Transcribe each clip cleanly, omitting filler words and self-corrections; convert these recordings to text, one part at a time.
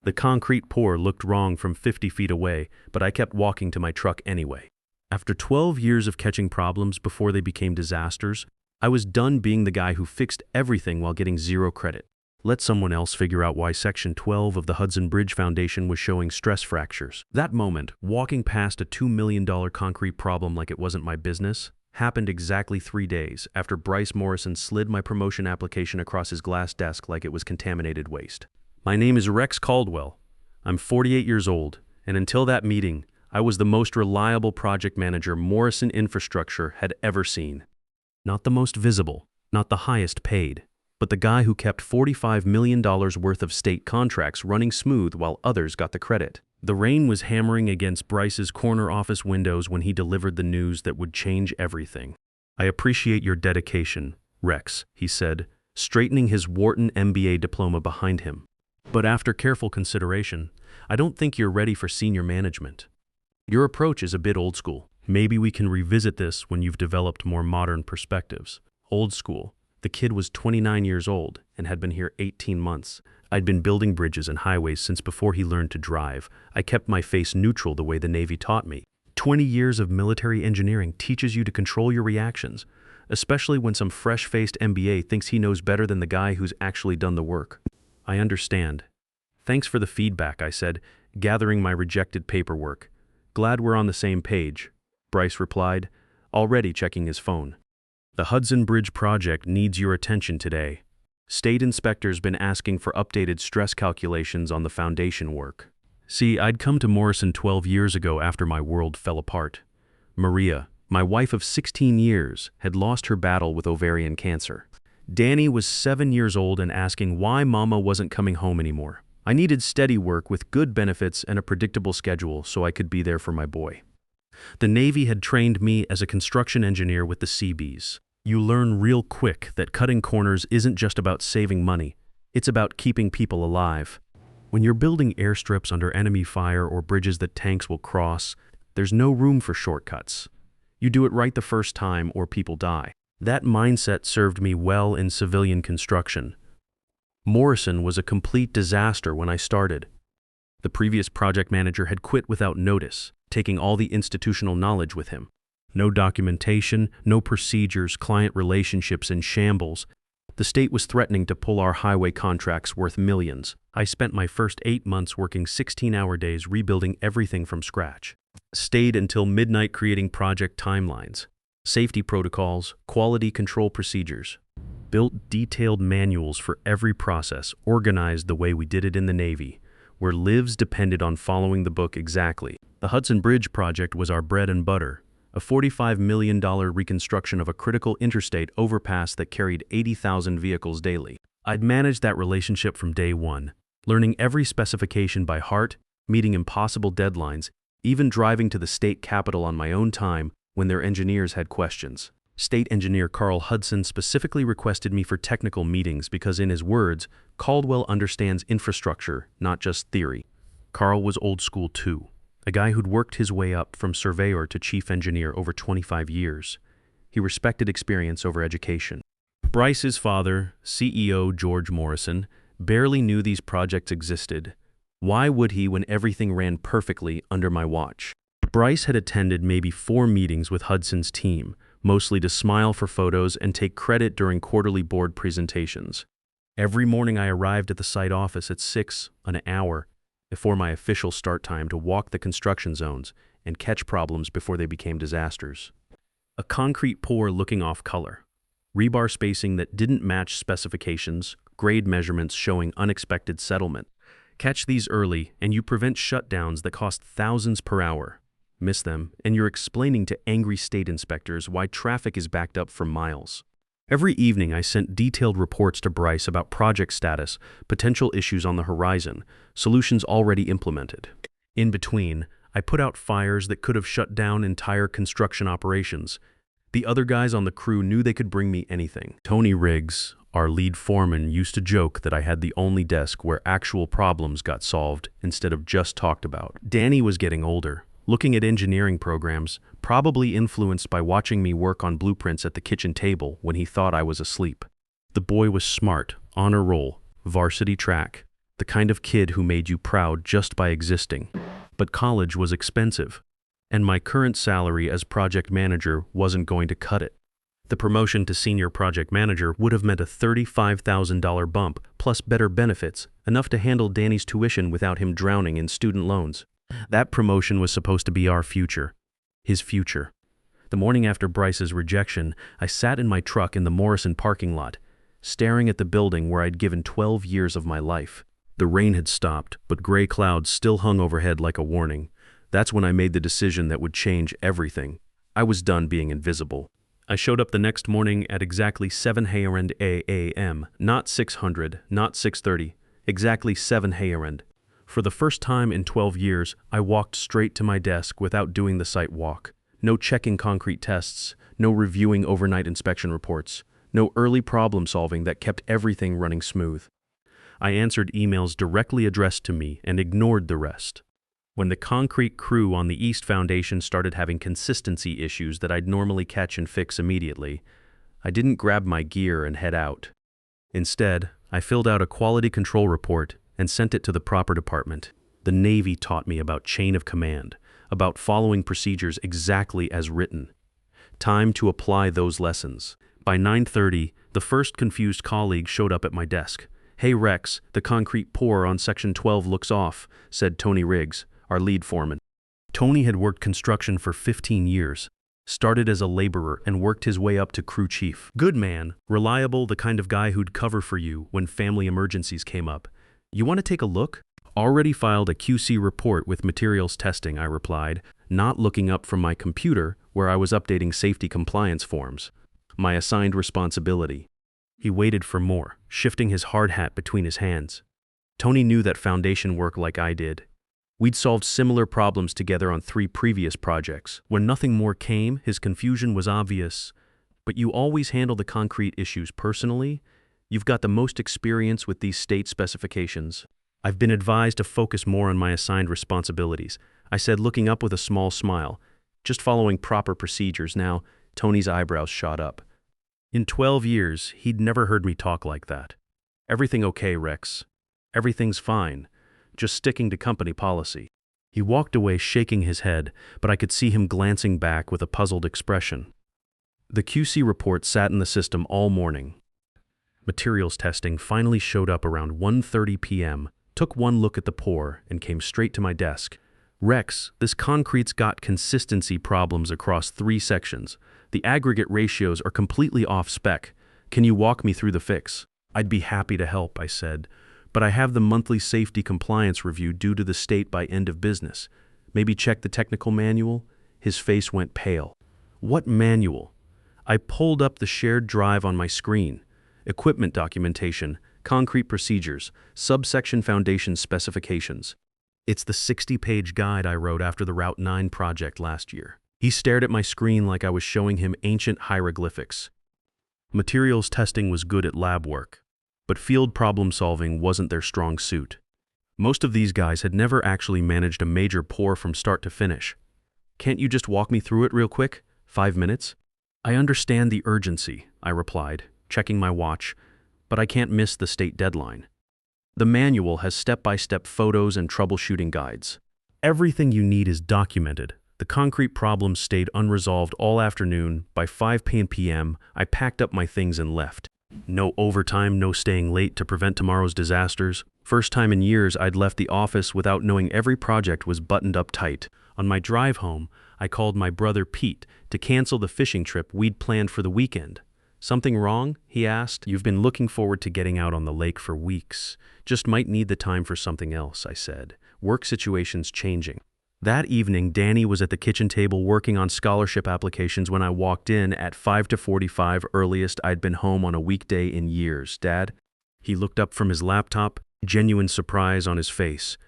The concrete pour looked wrong from 50 feet away, but I kept walking to my truck anyway. After 12 years of catching problems before they became disasters, I was done being the guy who fixed everything while getting zero credit. Let someone else figure out why Section 12 of the Hudson Bridge Foundation was showing stress fractures. That moment, walking past a $2 million concrete problem like it wasn't my business, happened exactly 3 days after Bryce Morrison slid my promotion application across his glass desk like it was contaminated waste. My name is Rex Caldwell. I'm 48 years old, and until that meeting, I was the most reliable project manager Morrison Infrastructure had ever seen. Not the most visible, not the highest paid, but the guy who kept $45 million worth of state contracts running smooth while others got the credit. The rain was hammering against Bryce's corner office windows when he delivered the news that would change everything. "I appreciate your dedication, Rex," he said, straightening his Wharton MBA diploma behind him. "But after careful consideration, I don't think you're ready for senior management. Your approach is a bit old school. Maybe we can revisit this when you've developed more modern perspectives." Old school. The kid was 29 years old and had been here 18 months. I'd been building bridges and highways since before he learned to drive. I kept my face neutral the way the Navy taught me. 20 years of military engineering teaches you to control your reactions, especially when some fresh-faced MBA thinks he knows better than the guy who's actually done the work. "I understand. Thanks for the feedback," I said, gathering my rejected paperwork. "Glad we're on the same page," Bryce replied, already checking his phone. "The Hudson Bridge project needs your attention today. State inspector's been asking for updated stress calculations on the foundation work." See, I'd come to Morrison 12 years ago after my world fell apart. Maria, my wife of 16 years, had lost her battle with ovarian cancer. Danny was 7 years old and asking why Mama wasn't coming home anymore. I needed steady work with good benefits and a predictable schedule so I could be there for my boy. The Navy had trained me as a construction engineer with the Seabees. You learn real quick that cutting corners isn't just about saving money, it's about keeping people alive. When you're building airstrips under enemy fire or bridges that tanks will cross, there's no room for shortcuts. You do it right the first time or people die. That mindset served me well in civilian construction. Morrison was a complete disaster when I started. The previous project manager had quit without notice, taking all the institutional knowledge with him. No documentation, no procedures, client relationships in shambles. The state was threatening to pull our highway contracts worth millions. I spent my first 8 months working 16-hour days rebuilding everything from scratch. Stayed until midnight creating project timelines, safety protocols, quality control procedures. Built detailed manuals for every process, organized the way we did it in the Navy, where lives depended on following the book exactly. The Hudson Bridge project was our bread and butter. A $45 million reconstruction of a critical interstate overpass that carried 80,000 vehicles daily. I'd managed that relationship from day one, learning every specification by heart, meeting impossible deadlines, even driving to the state capitol on my own time when their engineers had questions. State Engineer Carl Hudson specifically requested me for technical meetings because, in his words, Caldwell understands infrastructure, not just theory. Carl was old school too. A guy who'd worked his way up from surveyor to chief engineer over 25 years. He respected experience over education. Bryce's father, CEO George Morrison, barely knew these projects existed. Why would he when everything ran perfectly under my watch? Bryce had attended maybe 4 meetings with Hudson's team, mostly to smile for photos and take credit during quarterly board presentations. Every morning I arrived at the site office at 6, an hour, before my official start time to walk the construction zones and catch problems before they became disasters. A concrete pour looking off color, rebar spacing that didn't match specifications, grade measurements showing unexpected settlement. Catch these early and you prevent shutdowns that cost thousands per hour. Miss them and you're explaining to angry state inspectors why traffic is backed up for miles. Every evening I sent detailed reports to Bryce about project status, potential issues on the horizon, solutions already implemented. In between, I put out fires that could have shut down entire construction operations. The other guys on the crew knew they could bring me anything. Tony Riggs, our lead foreman, used to joke that I had the only desk where actual problems got solved instead of just talked about. Danny was getting older, looking at engineering programs, probably influenced by watching me work on blueprints at the kitchen table when he thought I was asleep. The boy was smart, on a roll, varsity track. The kind of kid who made you proud just by existing. But college was expensive, and my current salary as project manager wasn't going to cut it. The promotion to senior project manager would have meant a $35,000 bump, plus better benefits, enough to handle Danny's tuition without him drowning in student loans. That promotion was supposed to be our future. His future. The morning after Bryce's rejection, I sat in my truck in the Morrison parking lot, staring at the building where I'd given 12 years of my life. The rain had stopped, but gray clouds still hung overhead like a warning. That's when I made the decision that would change everything. I was done being invisible. I showed up the next morning at exactly 7 a.m., not 600, not 6:30, exactly 7 a.m. For the first time in 12 years, I walked straight to my desk without doing the site walk. No checking concrete tests, no reviewing overnight inspection reports, no early problem solving that kept everything running smooth. I answered emails directly addressed to me and ignored the rest. When the concrete crew on the East Foundation started having consistency issues that I'd normally catch and fix immediately, I didn't grab my gear and head out. Instead, I filled out a quality control report and sent it to the proper department. The Navy taught me about chain of command, about following procedures exactly as written. Time to apply those lessons. By 9:30, the first confused colleague showed up at my desk. "Hey Rex, the concrete pour on Section 12 looks off," said Tony Riggs, our lead foreman. Tony had worked construction for 15 years, started as a laborer and worked his way up to crew chief. Good man, reliable, the kind of guy who'd cover for you when family emergencies came up. "You want to take a look?" "Already filed a QC report with materials testing," I replied, not looking up from my computer where I was updating safety compliance forms. My assigned responsibility. He waited for more, shifting his hard hat between his hands. Tony knew that foundation work like I did. We'd solved similar problems together on 3 previous projects. When nothing more came, his confusion was obvious. "But you always handle the concrete issues personally? You've got the most experience with these state specifications." "I've been advised to focus more on my assigned responsibilities," I said, looking up with a small smile. "Just following proper procedures now." Tony's eyebrows shot up. In 12 years, he'd never heard me talk like that. "Everything okay, Rex? Everything's fine. Just sticking to company policy." He walked away shaking his head, but I could see him glancing back with a puzzled expression. The QC report sat in the system all morning. Materials testing finally showed up around 1:30 p.m., took one look at the pour, and came straight to my desk. "Rex, this concrete's got consistency problems across 3 sections. The aggregate ratios are completely off spec. Can you walk me through the fix?" "I'd be happy to help," I said, "but I have the monthly safety compliance review due to the state by end of business. Maybe check the technical manual?" His face went pale. "What manual?" I pulled up the shared drive on my screen. Equipment documentation, concrete procedures, subsection foundation specifications. It's the 60-page guide I wrote after the Route 9 project last year. He stared at my screen like I was showing him ancient hieroglyphics. Materials testing was good at lab work, but field problem solving wasn't their strong suit. Most of these guys had never actually managed a major pour from start to finish. "Can't you just walk me through it real quick? 5 minutes?" "I understand the urgency," I replied, checking my watch, "but I can't miss the state deadline. The manual has step-by-step photos and troubleshooting guides. Everything you need is documented." The concrete problems stayed unresolved all afternoon. By 5 p.m., I packed up my things and left. No overtime, no staying late to prevent tomorrow's disasters. First time in years I'd left the office without knowing every project was buttoned up tight. On my drive home, I called my brother Pete to cancel the fishing trip we'd planned for the weekend. "Something wrong?" he asked. "You've been looking forward to getting out on the lake for weeks. Just might need the time for something else," I said. "Work situation's changing." That evening, Danny was at the kitchen table working on scholarship applications when I walked in at 5:45, earliest I'd been home on a weekday in years. "Dad?" He looked up from his laptop, genuine surprise on his face.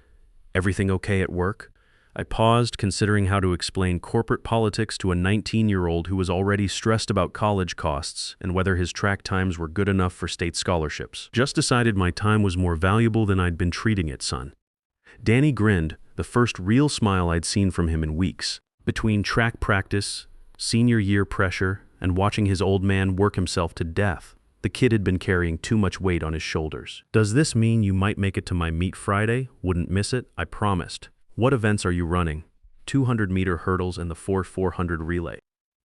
"Everything okay at work?" I paused, considering how to explain corporate politics to a 19-year-old who was already stressed about college costs and whether his track times were good enough for state scholarships. "Just decided my time was more valuable than I'd been treating it, son." Danny grinned, the first real smile I'd seen from him in weeks. Between track practice, senior year pressure, and watching his old man work himself to death, The kid had been carrying too much weight on his shoulders. Does this mean you might make it to my meet Friday? Wouldn't miss it, I promised. What events are you running? 200-meter hurdles and the 4x400 relay.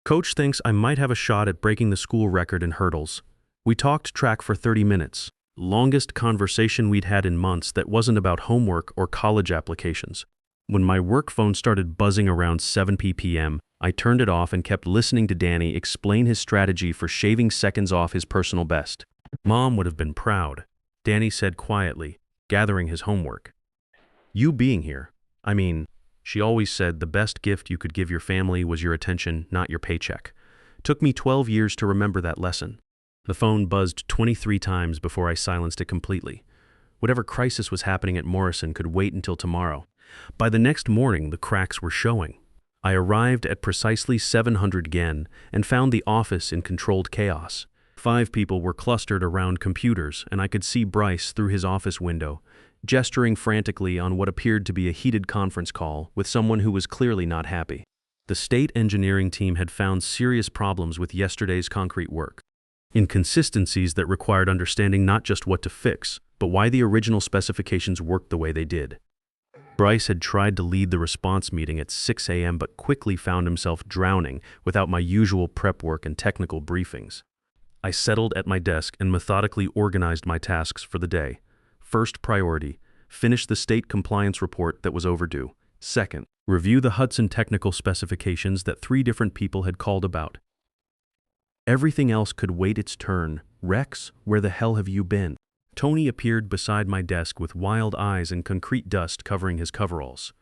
Coach thinks I might have a shot at breaking the school record in hurdles. We talked track for 30 minutes. Longest conversation we'd had in months that wasn't about homework or college applications. When my work phone started buzzing around 7 p.m., I turned it off and kept listening to Danny explain his strategy for shaving seconds off his personal best. Mom would have been proud, Danny said quietly, gathering his homework. You being here. I mean, she always said the best gift you could give your family was your attention, not your paycheck. Took me 12 years to remember that lesson. The phone buzzed 23 times before I silenced it completely. Whatever crisis was happening at Morrison could wait until tomorrow. By the next morning, the cracks were showing. I arrived at precisely 700 Gen and found the office in controlled chaos. 5 people were clustered around computers, and I could see Bryce through his office window, gesturing frantically on what appeared to be a heated conference call with someone who was clearly not happy. The state engineering team had found serious problems with yesterday's concrete work. Inconsistencies that required understanding not just what to fix, but why the original specifications worked the way they did. Bryce had tried to lead the response meeting at 6 a.m. but quickly found himself drowning without my usual prep work and technical briefings. I settled at my desk and methodically organized my tasks for the day. First priority, finish the state compliance report that was overdue. Second, review the Hudson technical specifications that 3 different people had called about. Everything else could wait its turn. Rex, where the hell have you been? Tony appeared beside my desk with wild eyes and concrete dust covering his coveralls.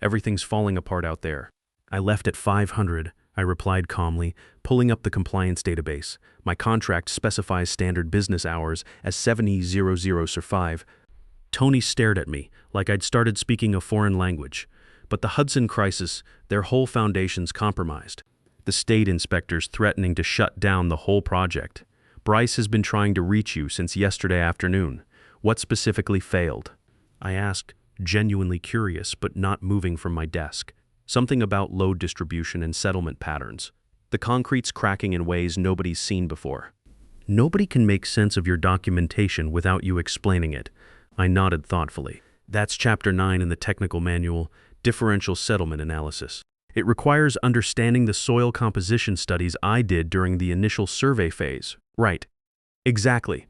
Everything's falling apart out there. I left at 500, I replied calmly, pulling up the compliance database. My contract specifies standard business hours as 70:00 Tony stared at me like I'd started speaking a foreign language. But the Hudson crisis, their whole foundation's compromised. The state inspectors threatening to shut down the whole project. Bryce has been trying to reach you since yesterday afternoon. What specifically failed? I asked, genuinely curious but not moving from my desk. Something about load distribution and settlement patterns. The concrete's cracking in ways nobody's seen before. Nobody can make sense of your documentation without you explaining it. I nodded thoughtfully. That's Chapter 9 in the technical manual, Differential Settlement Analysis. It requires understanding the soil composition studies I did during the initial survey phase. Right. Exactly.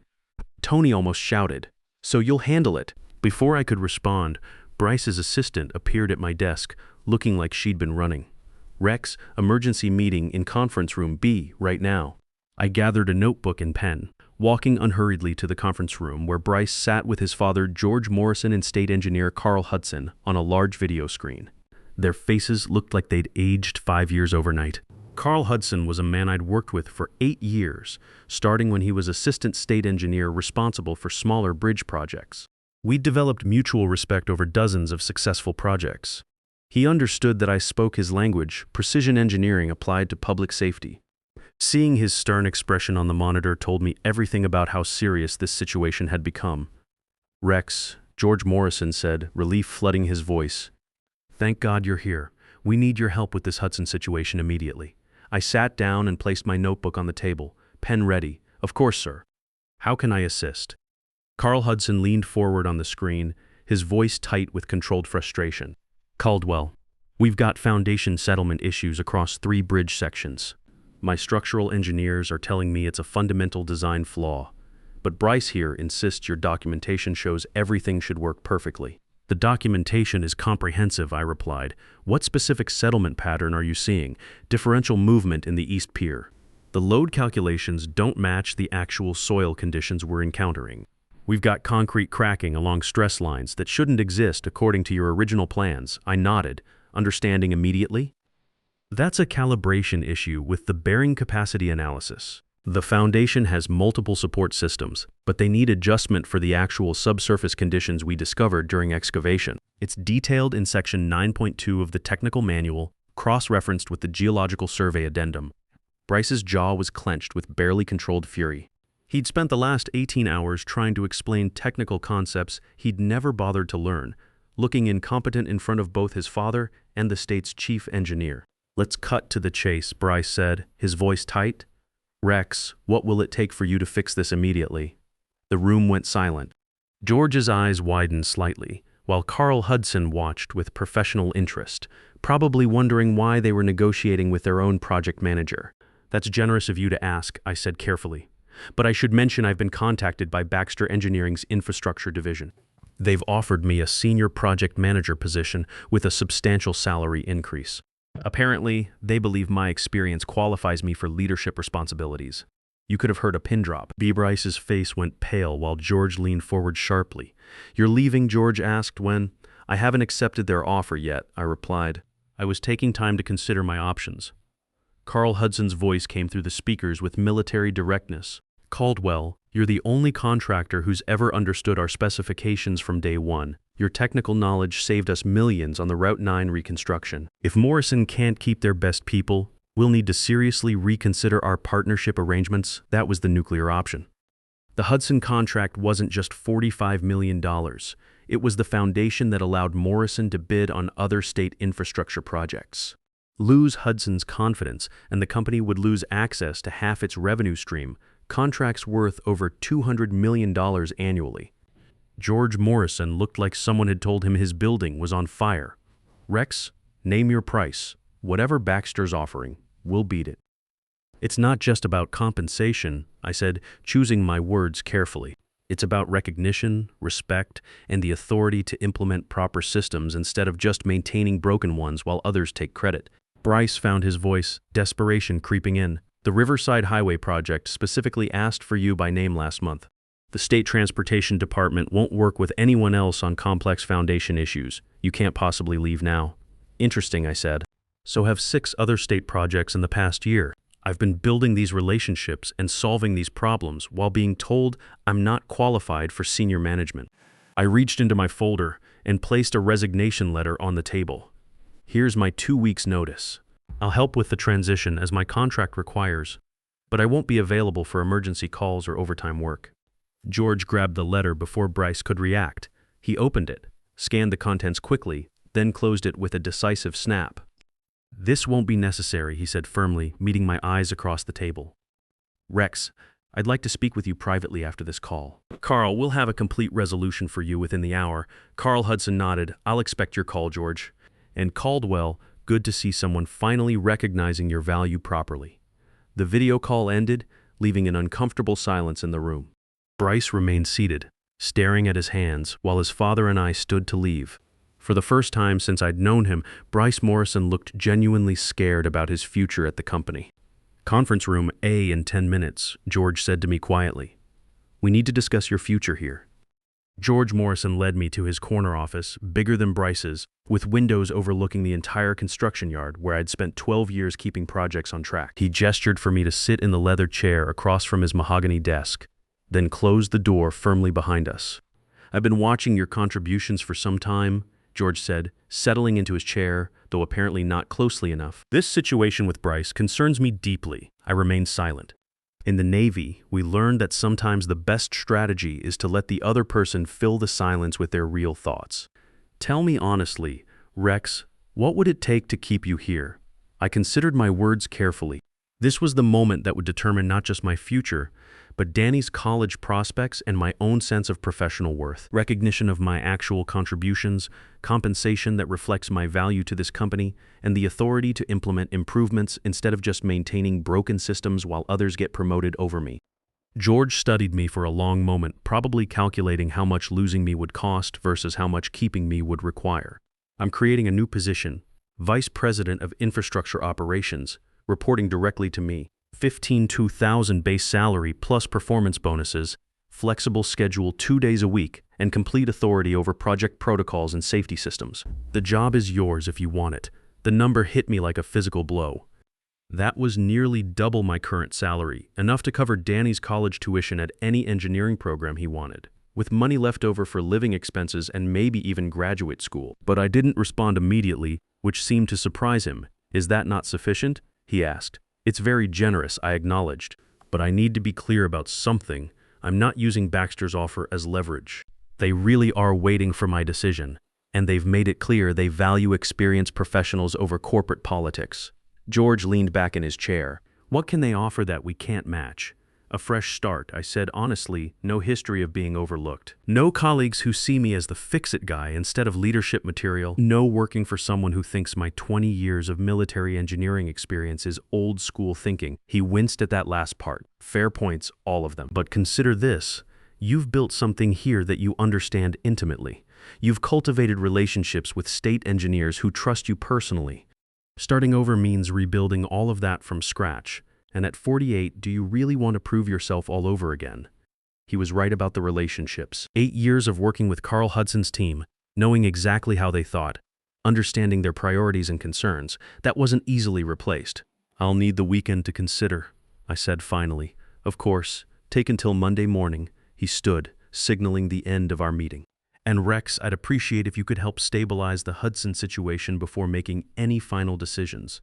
Tony almost shouted. So you'll handle it. Before I could respond, Bryce's assistant appeared at my desk, looking like she'd been running. Rex, emergency meeting in conference room B right now. I gathered a notebook and pen, walking unhurriedly to the conference room where Bryce sat with his father George Morrison and state engineer Carl Hudson on a large video screen. Their faces looked like they'd aged 5 years overnight. Carl Hudson was a man I'd worked with for 8 years, starting when he was assistant state engineer responsible for smaller bridge projects. We'd developed mutual respect over dozens of successful projects. He understood that I spoke his language, precision engineering applied to public safety. Seeing his stern expression on the monitor told me everything about how serious this situation had become. Rex, George Morrison said, relief flooding his voice. Thank God you're here. We need your help with this Hudson situation immediately. I sat down and placed my notebook on the table, pen ready. Of course, sir. How can I assist? Carl Hudson leaned forward on the screen, his voice tight with controlled frustration. Caldwell, we've got foundation settlement issues across 3 bridge sections. My structural engineers are telling me it's a fundamental design flaw. But Bryce here insists your documentation shows everything should work perfectly. The documentation is comprehensive, I replied. What specific settlement pattern are you seeing? Differential movement in the East Pier. The load calculations don't match the actual soil conditions we're encountering. We've got concrete cracking along stress lines that shouldn't exist according to your original plans. I nodded, understanding immediately. That's a calibration issue with the bearing capacity analysis. The foundation has multiple support systems, but they need adjustment for the actual subsurface conditions we discovered during excavation. It's detailed in Section 9.2 of the Technical Manual, cross-referenced with the Geological Survey Addendum. Bryce's jaw was clenched with barely controlled fury. He'd spent the last 18 hours trying to explain technical concepts he'd never bothered to learn, looking incompetent in front of both his father and the state's chief engineer. Let's cut to the chase, Bryce said, his voice tight. Rex, what will it take for you to fix this immediately? The room went silent. George's eyes widened slightly, while Carl Hudson watched with professional interest, probably wondering why they were negotiating with their own project manager. That's generous of you to ask, I said carefully. But I should mention I've been contacted by Baxter Engineering's infrastructure division. They've offered me a senior project manager position with a substantial salary increase. Apparently, they believe my experience qualifies me for leadership responsibilities. You could have heard a pin drop. B. Bryce's face went pale while George leaned forward sharply. You're leaving? George asked when. I haven't accepted their offer yet, I replied. I was taking time to consider my options. Carl Hudson's voice came through the speakers with military directness. Caldwell, you're the only contractor who's ever understood our specifications from day one. Your technical knowledge saved us millions on the Route 9 reconstruction. If Morrison can't keep their best people, we'll need to seriously reconsider our partnership arrangements. That was the nuclear option. The Hudson contract wasn't just $45 million. It was the foundation that allowed Morrison to bid on other state infrastructure projects. Lose Hudson's confidence, and the company would lose access to half its revenue stream, contracts worth over $200 million annually. George Morrison looked like someone had told him his building was on fire. Rex, name your price. Whatever Baxter's offering, we'll beat it. It's not just about compensation, I said, choosing my words carefully. It's about recognition, respect, and the authority to implement proper systems instead of just maintaining broken ones while others take credit. Bryce found his voice, desperation creeping in. The Riverside Highway Project specifically asked for you by name last month. The State Transportation Department won't work with anyone else on complex foundation issues. You can't possibly leave now. Interesting, I said. So have 6 other state projects in the past year. I've been building these relationships and solving these problems while being told I'm not qualified for senior management. I reached into my folder and placed a resignation letter on the table. Here's my 2 weeks' notice. I'll help with the transition as my contract requires, but I won't be available for emergency calls or overtime work. George grabbed the letter before Bryce could react. He opened it, scanned the contents quickly, then closed it with a decisive snap. This won't be necessary, he said firmly, meeting my eyes across the table. Rex, I'd like to speak with you privately after this call. Carl, we'll have a complete resolution for you within the hour. Carl Hudson nodded. I'll expect your call, George. And Caldwell, good to see someone finally recognizing your value properly. The video call ended, leaving an uncomfortable silence in the room. Bryce remained seated, staring at his hands, while his father and I stood to leave. For the first time since I'd known him, Bryce Morrison looked genuinely scared about his future at the company. Conference room A in 10 minutes, George said to me quietly. We need to discuss your future here. George Morrison led me to his corner office, bigger than Bryce's, with windows overlooking the entire construction yard where I'd spent 12 years keeping projects on track. He gestured for me to sit in the leather chair across from his mahogany desk, then closed the door firmly behind us. I've been watching your contributions for some time, George said, settling into his chair, though apparently not closely enough. This situation with Bryce concerns me deeply. I remained silent. In the Navy, we learned that sometimes the best strategy is to let the other person fill the silence with their real thoughts. Tell me honestly, Rex, what would it take to keep you here? I considered my words carefully. This was the moment that would determine not just my future, but Danny's college prospects and my own sense of professional worth. Recognition of my actual contributions, compensation that reflects my value to this company, and the authority to implement improvements instead of just maintaining broken systems while others get promoted over me. George studied me for a long moment, probably calculating how much losing me would cost versus how much keeping me would require. I'm creating a new position, Vice President of Infrastructure Operations, reporting directly to me. $15,000 base salary plus performance bonuses, flexible schedule 2 days a week, and complete authority over project protocols and safety systems. The job is yours if you want it. The number hit me like a physical blow. That was nearly double my current salary, enough to cover Danny's college tuition at any engineering program he wanted, with money left over for living expenses and maybe even graduate school. But I didn't respond immediately, which seemed to surprise him. Is that not sufficient? He asked. It's very generous, I acknowledged, but I need to be clear about something. I'm not using Baxter's offer as leverage. They really are waiting for my decision, and they've made it clear they value experienced professionals over corporate politics. George leaned back in his chair, What can they offer that we can't match? A fresh start, I said honestly, no history of being overlooked. No colleagues who see me as the fix-it guy instead of leadership material. No working for someone who thinks my 20 years of military engineering experience is old school thinking. He winced at that last part. Fair points, all of them. But consider this. You've built something here that you understand intimately. You've cultivated relationships with state engineers who trust you personally. Starting over means rebuilding all of that from scratch. And at 48, do you really want to prove yourself all over again? He was right about the relationships. 8 years of working with Carl Hudson's team, knowing exactly how they thought, understanding their priorities and concerns, that wasn't easily replaced. I'll need the weekend to consider, I said finally. Of course, take until Monday morning. He stood, signaling the end of our meeting. And Rex, I'd appreciate if you could help stabilize the Hudson situation before making any final decisions.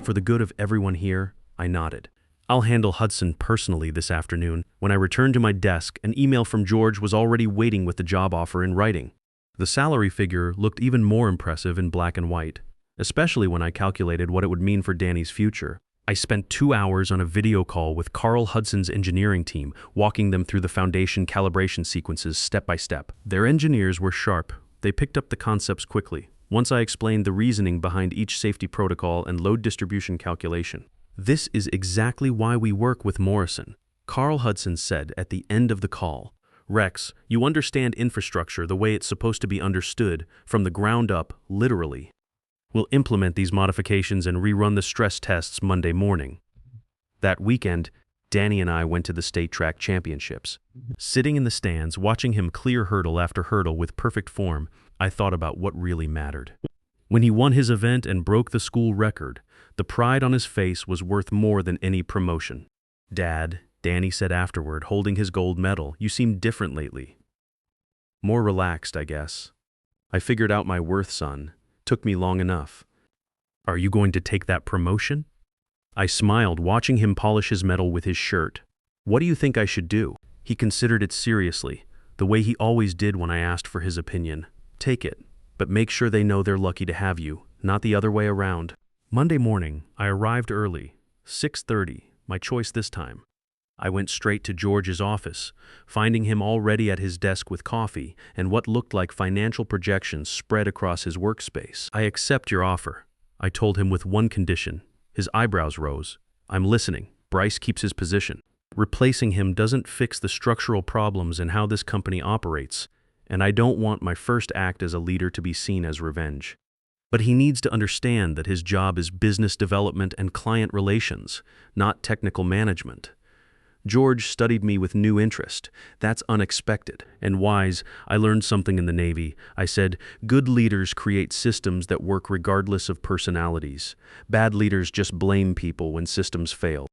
For the good of everyone here, I nodded. I'll handle Hudson personally this afternoon. When I returned to my desk, an email from George was already waiting with the job offer in writing. The salary figure looked even more impressive in black and white, especially when I calculated what it would mean for Danny's future. I spent 2 hours on a video call with Carl Hudson's engineering team, walking them through the foundation calibration sequences step by step. Their engineers were sharp. They picked up the concepts quickly, once I explained the reasoning behind each safety protocol and load distribution calculation. This is exactly why we work with Morrison, Carl Hudson said at the end of the call. Rex, you understand infrastructure the way it's supposed to be understood, from the ground up, literally. We'll implement these modifications and rerun the stress tests Monday morning. That weekend, Danny and I went to the state track championships. Sitting in the stands, watching him clear hurdle after hurdle with perfect form, I thought about what really mattered. When he won his event and broke the school record, the pride on his face was worth more than any promotion. Dad, Danny said afterward, holding his gold medal, you seem different lately. More relaxed, I guess. I figured out my worth, son. Took me long enough. Are you going to take that promotion? I smiled, watching him polish his medal with his shirt. What do you think I should do? He considered it seriously, the way he always did when I asked for his opinion. Take it, but make sure they know they're lucky to have you, not the other way around. Monday morning, I arrived early, 6:30, my choice this time. I went straight to George's office, finding him already at his desk with coffee and what looked like financial projections spread across his workspace. I accept your offer, I told him with one condition. His eyebrows rose. I'm listening. Bryce keeps his position. Replacing him doesn't fix the structural problems in how this company operates, and I don't want my first act as a leader to be seen as revenge. But he needs to understand that his job is business development and client relations, not technical management. George studied me with new interest. That's unexpected. And wise, I learned something in the Navy. I said, good leaders create systems that work regardless of personalities. Bad leaders just blame people when systems fail.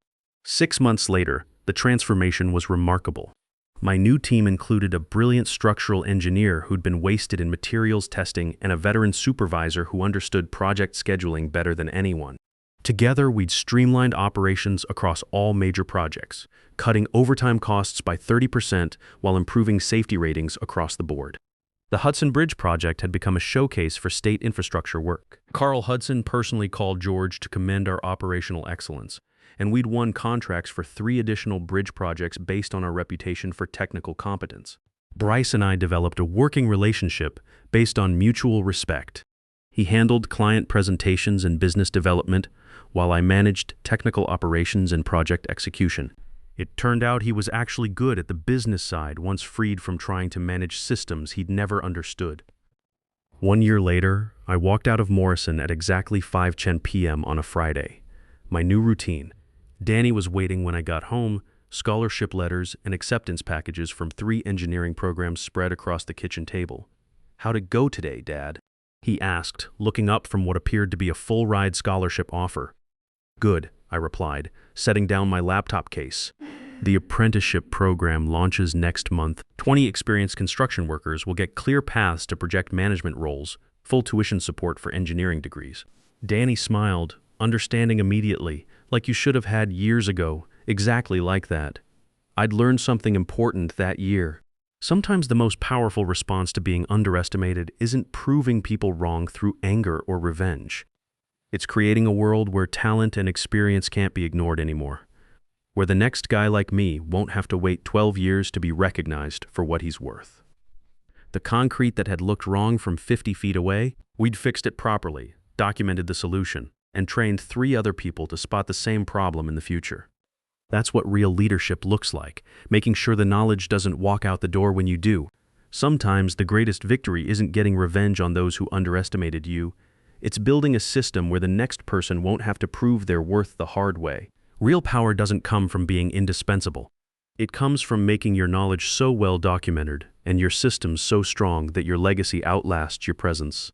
6 months later, the transformation was remarkable. My new team included a brilliant structural engineer who'd been wasted in materials testing and a veteran supervisor who understood project scheduling better than anyone. Together, we'd streamlined operations across all major projects, cutting overtime costs by 30% while improving safety ratings across the board. The Hudson Bridge project had become a showcase for state infrastructure work. Carl Hudson personally called George to commend our operational excellence, and we'd won contracts for 3 additional bridge projects based on our reputation for technical competence. Bryce and I developed a working relationship based on mutual respect. He handled client presentations and business development, while I managed technical operations and project execution. It turned out he was actually good at the business side once freed from trying to manage systems he'd never understood. 1 year later, I walked out of Morrison at exactly 5:10 p.m. on a Friday. My new routine. Danny was waiting when I got home, scholarship letters and acceptance packages from 3 engineering programs spread across the kitchen table. How'd it go today, Dad? He asked, looking up from what appeared to be a full-ride scholarship offer. Good, I replied, setting down my laptop case. The apprenticeship program launches next month. 20 experienced construction workers will get clear paths to project management roles, full tuition support for engineering degrees. Danny smiled, understanding immediately, like you should have had years ago, exactly like that. I'd learned something important that year. Sometimes the most powerful response to being underestimated isn't proving people wrong through anger or revenge. It's creating a world where talent and experience can't be ignored anymore, where the next guy like me won't have to wait 12 years to be recognized for what he's worth. The concrete that had looked wrong from 50 feet away, we'd fixed it properly, documented the solution, and trained 3 other people to spot the same problem in the future. That's what real leadership looks like, making sure the knowledge doesn't walk out the door when you do. Sometimes the greatest victory isn't getting revenge on those who underestimated you. It's building a system where the next person won't have to prove their worth the hard way. Real power doesn't come from being indispensable. It comes from making your knowledge so well documented and your systems so strong that your legacy outlasts your presence.